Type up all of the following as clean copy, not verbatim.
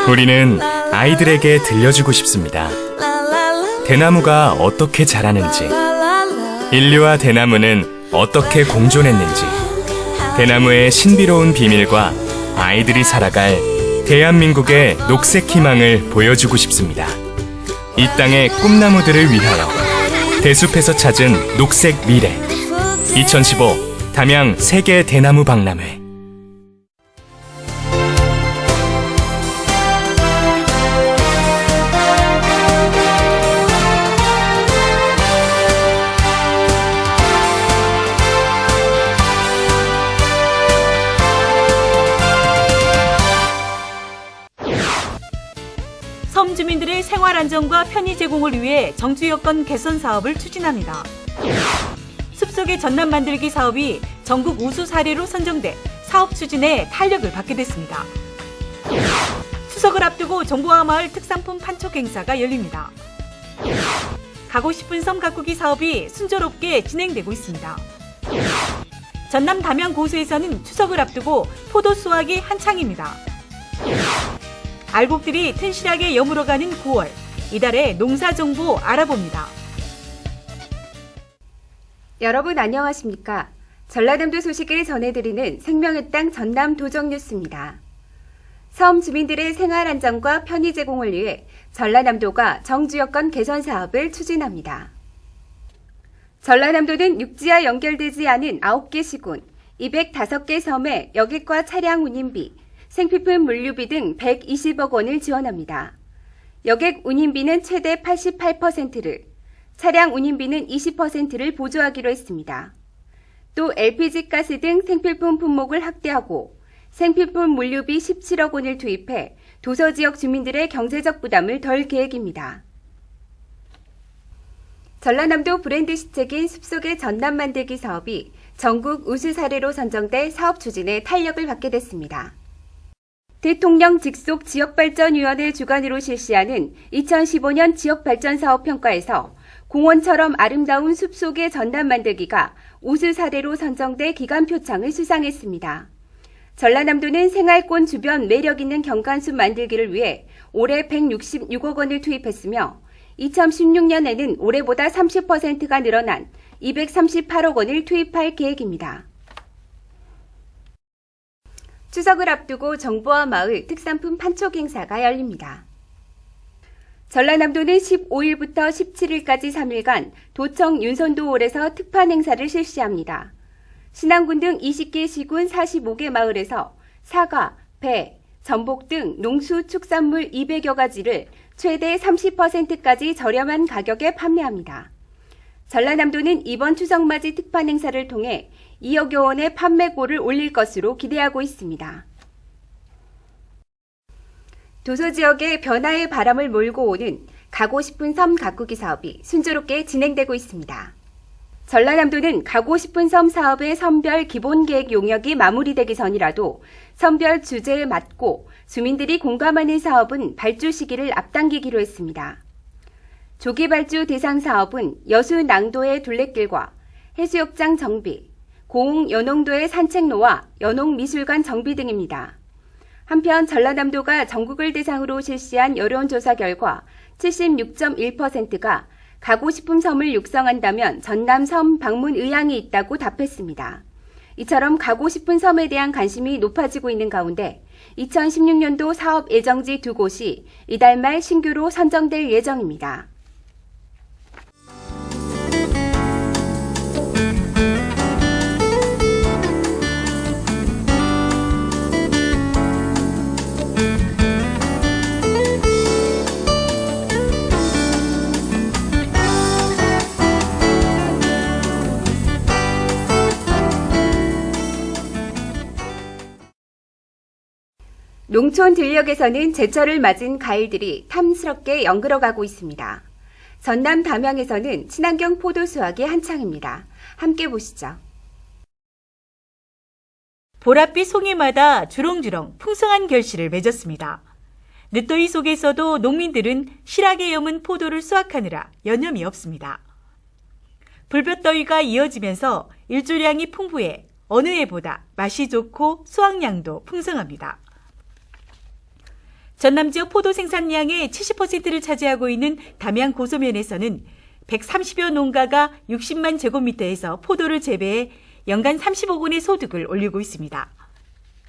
우리는 아이들에게 들려주고 싶습니다. 대나무가 어떻게 자라는지, 인류와 대나무는 어떻게 공존했는지, 대나무의 신비로운 비밀과 아이들이 살아갈 대한민국의 녹색 희망을 보여주고 싶습니다. 이 땅의 꿈나무들을 위하여 대숲에서 찾은 녹색 미래 2015 담양 세계 대나무 박람회. 섬 주민들의 생활 안정과 편의 제공을 위해 정주 여건 개선 사업을 추진합니다. 숲속의 전남 만들기 사업이 전국 우수 사례로 선정돼 사업 추진에 탄력을 받게 됐습니다. 추석을 앞두고 정보화 마을 특산품 판촉 행사가 열립니다. 가고 싶은 섬 가꾸기 사업이 순조롭게 진행되고 있습니다. 전남 담양 고수에서는 추석을 앞두고 포도 수확이 한창입니다. 알곡들이 튼실하게 여물어가는 9월, 이달의 농사 정보 알아봅니다. 여러분 안녕하십니까? 전라남도 소식을 전해드리는 생명의 땅 전남 도정뉴스입니다. 섬 주민들의 생활 안정과 편의 제공을 위해 전라남도가 정주 여건 개선 사업을 추진합니다. 전라남도는 육지와 연결되지 않은 9개 시군, 205개 섬에 여객과 차량 운임비, 생필품 물류비 등 120억 원을 지원합니다. 여객 운임비는 최대 88%를, 차량 운임비는 20%를 보조하기로 했습니다. 또 LPG 가스 등 생필품 품목을 확대하고 생필품 물류비 17억 원을 투입해 도서지역 주민들의 경제적 부담을 덜 계획입니다. 전라남도 브랜드 시책인 숲속의 전남 만들기 사업이 전국 우수 사례로 선정돼 사업 추진에 탄력을 받게 됐습니다. 대통령 직속 지역발전위원회 주관으로 실시하는 2015년 지역발전사업평가에서 공원처럼 아름다운 숲속의 전남 만들기가 우수 사례로 선정돼 기관 표창을 수상했습니다. 전라남도는 생활권 주변 매력 있는 경관숲 만들기를 위해 올해 166억 원을 투입했으며 2016년에는 올해보다 30%가 늘어난 238억 원을 투입할 계획입니다. 추석을 앞두고 정보화 마을 특산품 판촉 행사가 열립니다. 전라남도는 15일부터 17일까지 3일간 도청 윤선도홀에서 특판 행사를 실시합니다. 신안군 등 20개 시군 45개 마을에서 사과, 배, 전복 등 농수 축산물 200여 가지를 최대 30%까지 저렴한 가격에 판매합니다. 전라남도는 이번 추석맞이 특판 행사를 통해 2억여 원의 판매고를 올릴 것으로 기대하고 있습니다. 도서지역에 변화의 바람을 몰고 오는 가고 싶은 섬 가꾸기 사업이 순조롭게 진행되고 있습니다. 전라남도는 가고 싶은 섬 사업의 섬별 기본계획 용역이 마무리되기 전이라도 섬별 주제에 맞고 주민들이 공감하는 사업은 발주 시기를 앞당기기로 했습니다. 조기 발주 대상 사업은 여수 낭도의 둘레길과 해수욕장 정비, 고흥 연홍도의 산책로와 연홍미술관 정비 등입니다. 한편 전라남도가 전국을 대상으로 실시한 여론조사 결과 76.1%가 가고 싶은 섬을 육성한다면 전남 섬 방문 의향이 있다고 답했습니다. 이처럼 가고 싶은 섬에 대한 관심이 높아지고 있는 가운데 2016년도 사업 예정지 2곳이 이달 말 신규로 선정될 예정입니다. 농촌 들녘에서는 제철을 맞은 과일들이 탐스럽게 연그러가고 있습니다. 전남 담양에서는 친환경 포도 수확이 한창입니다. 함께 보시죠. 보랏빛 송이마다 주렁주렁 풍성한 결실을 맺었습니다. 늦더위 속에서도 농민들은 실하게 여문 포도를 수확하느라 여념이 없습니다. 불볕더위가 이어지면서 일조량이 풍부해 어느 해보다 맛이 좋고 수확량도 풍성합니다. 전남 지역 포도 생산량의 70%를 차지하고 있는 담양 고소면에서는 130여 농가가 60만 제곱미터에서 포도를 재배해 연간 30억 원의 소득을 올리고 있습니다.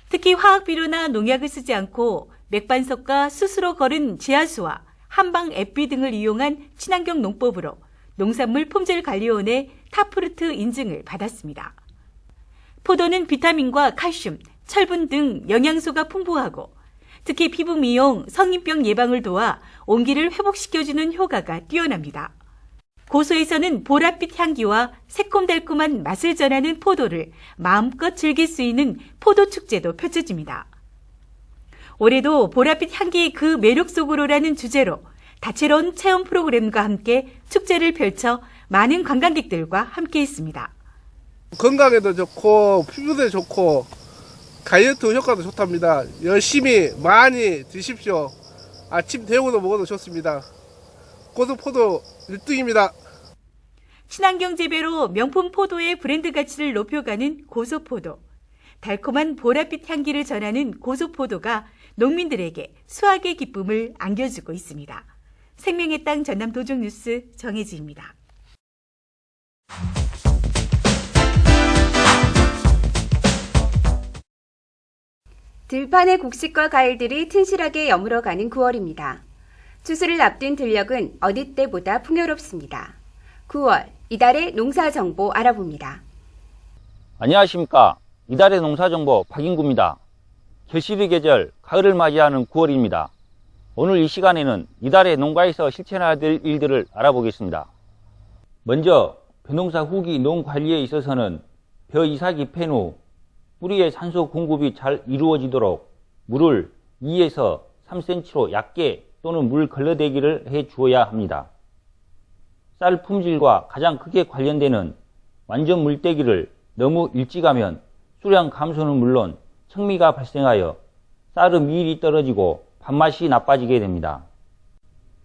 특히 화학비료나 농약을 쓰지 않고 맥반석과 스스로 거른 지하수와 한방 앱비 등을 이용한 친환경 농법으로 농산물 품질관리원의 탑프루트 인증을 받았습니다. 포도는 비타민과 칼슘, 철분 등 영양소가 풍부하고 특히 피부 미용, 성인병 예방을 도와 온기를 회복시켜주는 효과가 뛰어납니다. 고소에서는 보랏빛 향기와 새콤달콤한 맛을 전하는 포도를 마음껏 즐길 수 있는 포도축제도 펼쳐집니다. 올해도 보랏빛 향기 그 매력 속으로라는 주제로 다채로운 체험 프로그램과 함께 축제를 펼쳐 많은 관광객들과 함께했습니다. 건강에도 좋고 피부도 좋고 다이어트 효과도 좋답니다. 열심히 많이 드십시오. 아침 데우고도 먹어도 좋습니다. 고소포도 1등입니다. 친환경 재배로 명품 포도의 브랜드 가치를 높여가는 고소포도. 달콤한 보랏빛 향기를 전하는 고소포도가 농민들에게 수확의 기쁨을 안겨주고 있습니다. 생명의 땅 전남 도종뉴스 정혜지입니다. 들판의 곡식과 과일들이 튼실하게 여물어가는 9월입니다. 추수를 앞둔 들녘은 어느 때보다 풍요롭습니다. 9월, 이달의 농사정보 알아봅니다. 안녕하십니까. 이달의 농사정보 박인구입니다. 결실의 계절, 가을을 맞이하는 9월입니다. 오늘 이 시간에는 이달의 농가에서 실천해야 될 일들을 알아보겠습니다. 먼저 벼농사 후기 농관리에 있어서는 벼 이삭이 팬 후 뿌리의 산소 공급이 잘 이루어지도록 물을 2에서 3cm로 얕게 또는 물 걸러대기를 해 주어야 합니다. 쌀 품질과 가장 크게 관련되는 완전 물대기를 너무 일찍 하면 수량 감소는 물론 청미가 발생하여 쌀의 미일이 떨어지고 밥맛이 나빠지게 됩니다.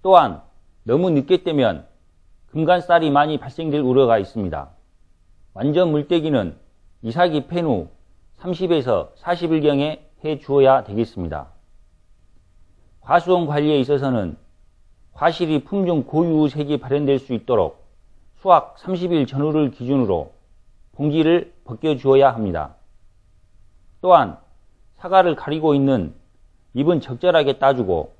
또한 너무 늦게 떼면 금간쌀이 많이 발생될 우려가 있습니다. 완전 물대기는 이삭이 팬 후 30에서 40일경에 해 주어야 되겠습니다. 과수원 관리에 있어서는 과실이 품종 고유색이 발현될 수 있도록 수확 30일 전후를 기준으로 봉지를 벗겨 주어야 합니다. 또한 사과를 가리고 있는 잎은 적절하게 따주고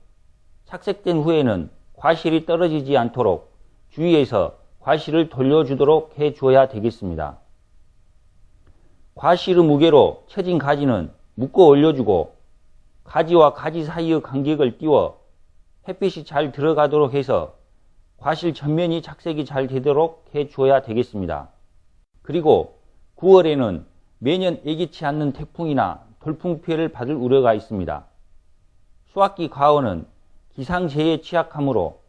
착색된 후에는 과실이 떨어지지 않도록 주위에서 과실을 돌려주도록 해 주어야 되겠습니다. 과실의 무게로 처진 가지는 묶어 올려주고 가지와 가지 사이의 간격을 띄워 햇빛이 잘 들어가도록 해서 과실 전면이 착색이 잘 되도록 해 주어야 되겠습니다. 그리고 9월에는 매년 예기치 않는 태풍이나 돌풍 피해를 받을 우려가 있습니다. 수확기 과원은 기상재해에 취약하므로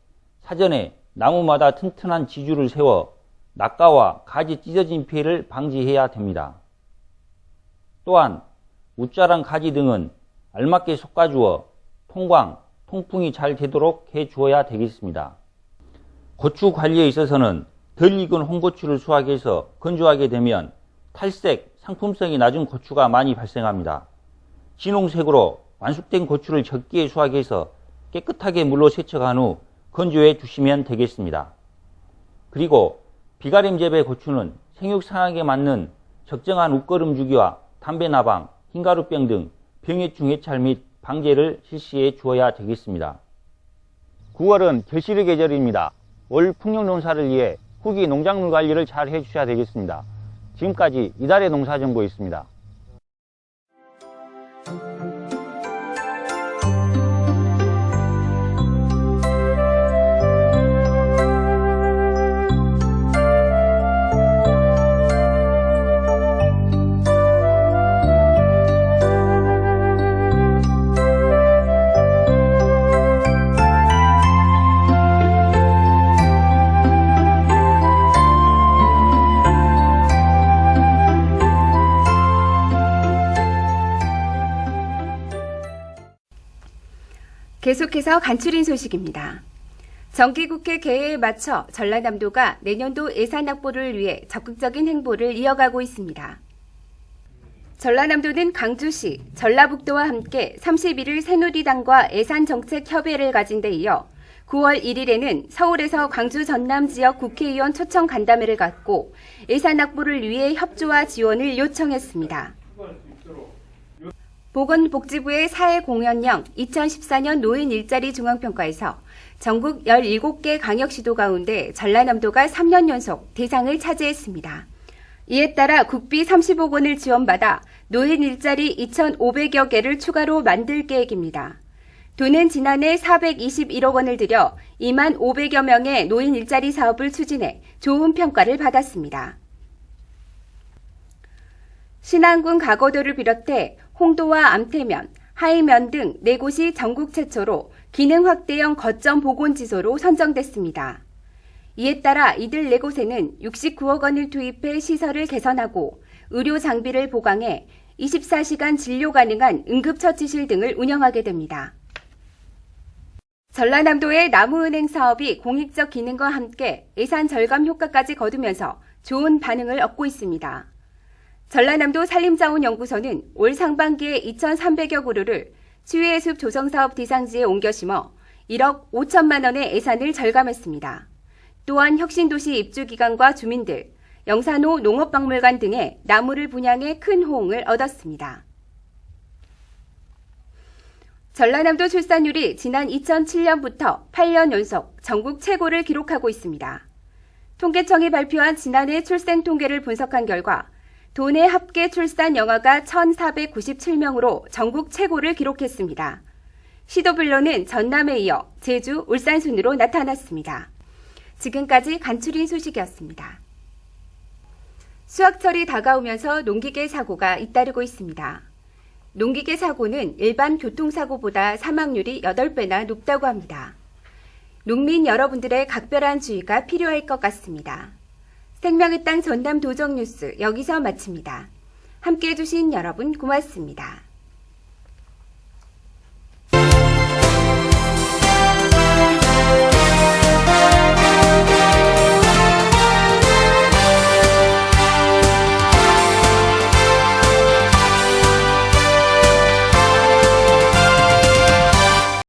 사전에 나무마다 튼튼한 지주를 세워 낙가와 가지 찢어진 피해를 방지해야 됩니다. 또한 웃자란 가지 등은 알맞게 솎아주어 통광, 통풍이 잘 되도록 해 주어야 되겠습니다. 고추 관리에 있어서는 덜 익은 홍고추를 수확해서 건조하게 되면 탈색, 상품성이 낮은 고추가 많이 발생합니다. 진홍색으로 완숙된 고추를 적게 수확해서 깨끗하게 물로 세척한 후 건조해 주시면 되겠습니다. 그리고 비가림 재배 고추는 생육 상황에 맞는 적정한 웃거름 주기와 담배 나방, 흰가루병 등 병해충 해찰 및 방제를 실시해 주어야 되겠습니다. 9월은 결실의 계절입니다. 올 풍년 농사를 위해 후기 농작물 관리를 잘 해주셔야 되겠습니다. 지금까지 이달의 농사정보였습니다. 계속해서 간추린 소식입니다. 정기국회 개회에 맞춰 전라남도가 내년도 예산 확보를 위해 적극적인 행보를 이어가고 있습니다. 전라남도는 강주시, 전라북도와 함께 31일 새누리당과 예산정책협의회를 가진 데 이어 9월 1일에는 서울에서 광주 전남 지역 국회의원 초청 간담회를 갖고 예산 확보를 위해 협조와 지원을 요청했습니다. 보건복지부의 사회공헌형 2014년 노인 일자리 중앙평가에서 전국 17개 광역시도 가운데 전라남도가 3년 연속 대상을 차지했습니다. 이에 따라 국비 30억 원을 지원받아 노인 일자리 2,500여 개를 추가로 만들 계획입니다. 도는 지난해 421억 원을 들여 2만 500여 명의 노인 일자리 사업을 추진해 좋은 평가를 받았습니다. 신안군 가거도를 비롯해 홍도와 암태면, 하이면 등 4곳이 전국 최초로 기능 확대형 거점 보건지소로 선정됐습니다. 이에 따라 이들 4곳에는 69억 원을 투입해 시설을 개선하고 의료 장비를 보강해 24시간 진료 가능한 응급처치실 등을 운영하게 됩니다. 전라남도의 나무은행 사업이 공익적 기능과 함께 예산 절감 효과까지 거두면서 좋은 반응을 얻고 있습니다. 전라남도 산림자원연구소는 올 상반기에 2,300여 그루를 치유의 숲 조성사업 대상지에 옮겨 심어 1억 5천만 원의 예산을 절감했습니다. 또한 혁신도시 입주기관과 주민들, 영산호 농업박물관 등의 나무를 분양해 큰 호응을 얻었습니다. 전라남도 출산율이 지난 2007년부터 8년 연속 전국 최고를 기록하고 있습니다. 통계청이 발표한 지난해 출생 통계를 분석한 결과 도내 합계 출산 영아가 1,497명으로 전국 최고를 기록했습니다. 시도별로는 전남에 이어 제주, 울산 순으로 나타났습니다. 지금까지 간추린 소식이었습니다. 수확철이 다가오면서 농기계 사고가 잇따르고 있습니다. 농기계 사고는 일반 교통사고보다 사망률이 8배나 높다고 합니다. 농민 여러분들의 각별한 주의가 필요할 것 같습니다. 생명의 땅 전남 도정 뉴스 여기서 마칩니다. 함께해 주신 여러분 고맙습니다.